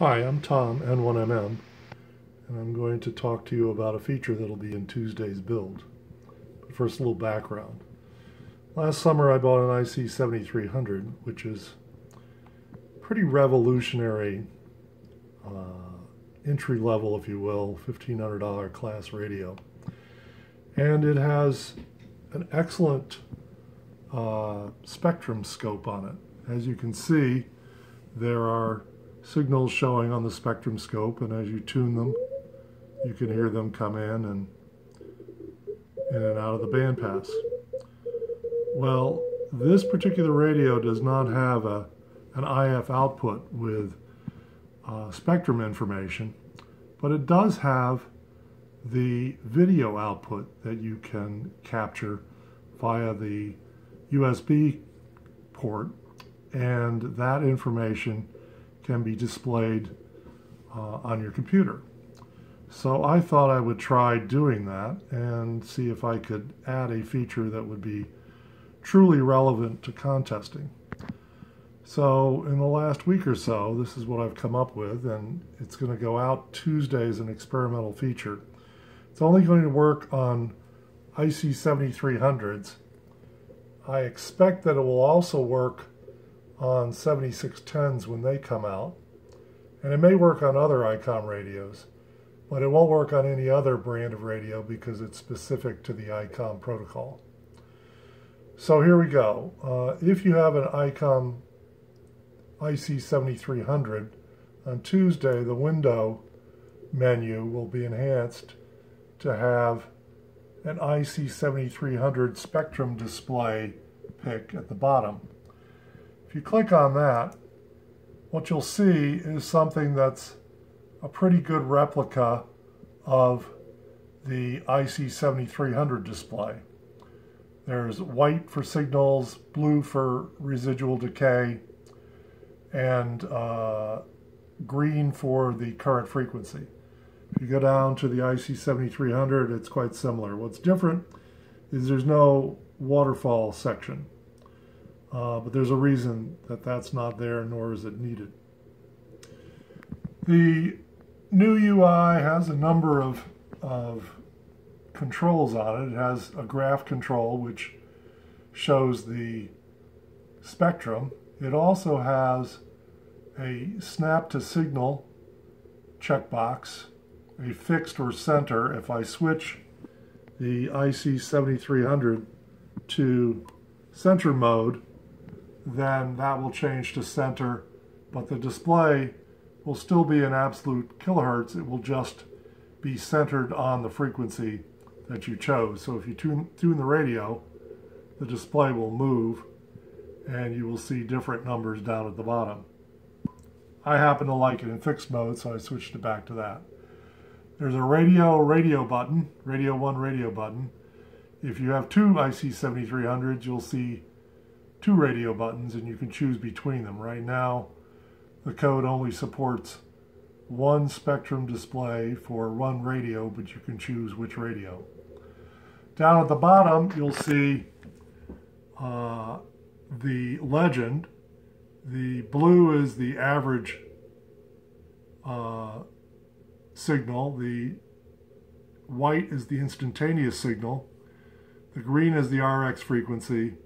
Hi, I'm Tom, N1MM, and I'm going to talk to you about a feature that'll be in Tuesday's build. But first, a little background. Last summer I bought an IC7300, which is pretty revolutionary, entry level, if you will, $1,500 class radio. And it has an excellent spectrum scope on it. As you can see, there are signals showing on the spectrum scope, and as you tune them, you can hear them come in and out of the bandpass. Well, this particular radio does not have an IF output with spectrum information, but it does have the video output that you can capture via the USB port, and that information can be displayed on your computer. So I thought I would try doing that and see if I could add a feature that would be truly relevant to contesting. So in the last week or so, this is what I've come up with, and it's going to go out Tuesday as an experimental feature. It's only going to work on IC7300s. I expect that it will also work on 7610s when they come out, and it may work on other ICOM radios, but it won't work on any other brand of radio because it's specific to the ICOM protocol. So here we go. If you have an ICOM IC7300, on Tuesday the window menu will be enhanced to have an IC7300 spectrum display pick at the bottom. If you click on that, what you'll see is something that's a pretty good replica of the IC7300 display. There's white for signals, blue for residual decay, and green for the current frequency. If you go down to the IC7300, it's quite similar. What's different is there's no waterfall section. But there's a reason that that's not there, nor is it needed. The new UI has a number of controls on it. It has a graph control, which shows the spectrum. It also has a snap to signal checkbox, a fixed or center. If I switch the IC7300 to center mode, then that will change to center, but the display will still be in absolute kilohertz. It will just be centered on the frequency that you chose. So if you tune the radio, the display will move and you will see different numbers down at the bottom. I happen to like it in fixed mode, so I switched it back to that. There's a radio button, radio 1 radio button. If you have two IC7300s, you'll see two radio buttons, and you can choose between them. Right now, the code only supports one spectrum display for one radio, but you can choose which radio. Down at the bottom, you'll see the legend. The blue is the average signal. The white is the instantaneous signal. The green is the RX frequency.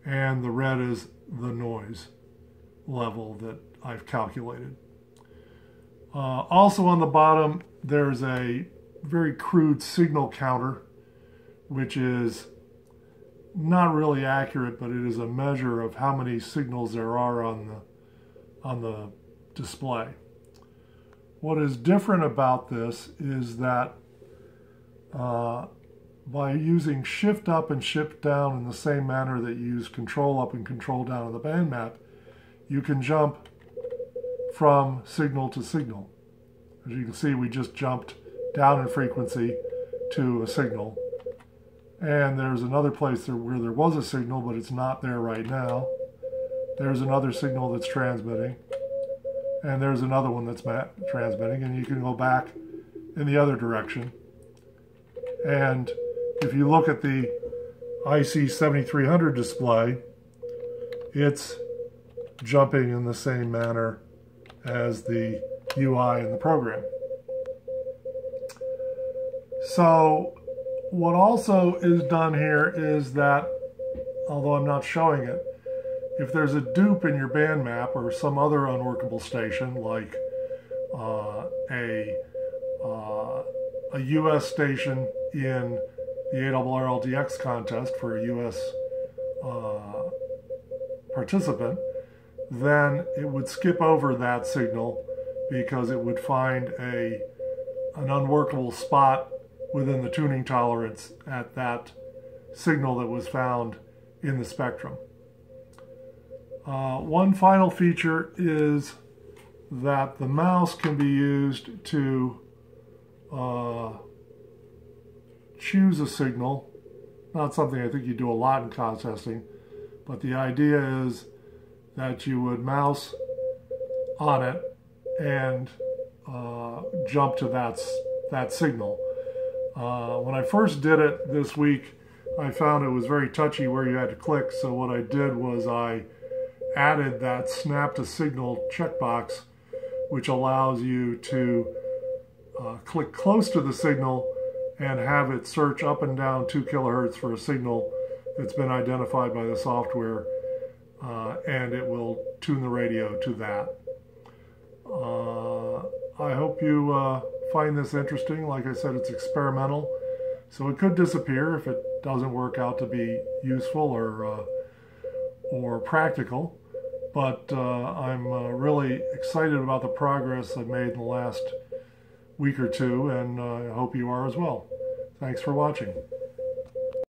And the red is the noise level that I've calculated. Also on the bottom, there's a very crude signal counter, which is not really accurate, but it is a measure of how many signals there are on the display. What is different about this is that by using shift up and shift down in the same manner that you use control up and control down on the band map, you can jump from signal to signal. As you can see, we just jumped down in frequency to a signal. And there's another place where there was a signal, but it's not there right now. There's another signal that's transmitting. And there's another one that's transmitting, and you can go back in the other direction. And if you look at the IC7300 display, it's jumping in the same manner as the UI in the program. So what also is done here is that, although I'm not showing it, if there's a dupe in your band map or some other unworkable station, like a US station in the ARRLDX contest for a US participant, then it would skip over that signal because it would find an unworkable spot within the tuning tolerance at that signal that was found in the spectrum. One final feature is that the mouse can be used to choose a signal. Not something I think you do a lot in contesting, but the idea is that you would mouse on it and jump to that signal. When I first did it this week, I found it was very touchy where you had to click, so what I did was I added that snap to signal checkbox, which allows you to click close to the signal and have it search up and down 2 kilohertz for a signal that's been identified by the software, and it will tune the radio to that. I hope you find this interesting. Like I said, it's experimental, so it could disappear if it doesn't work out to be useful or practical. But I'm really excited about the progress I've made in the last week or two, and I hope you are as well. Thanks for watching.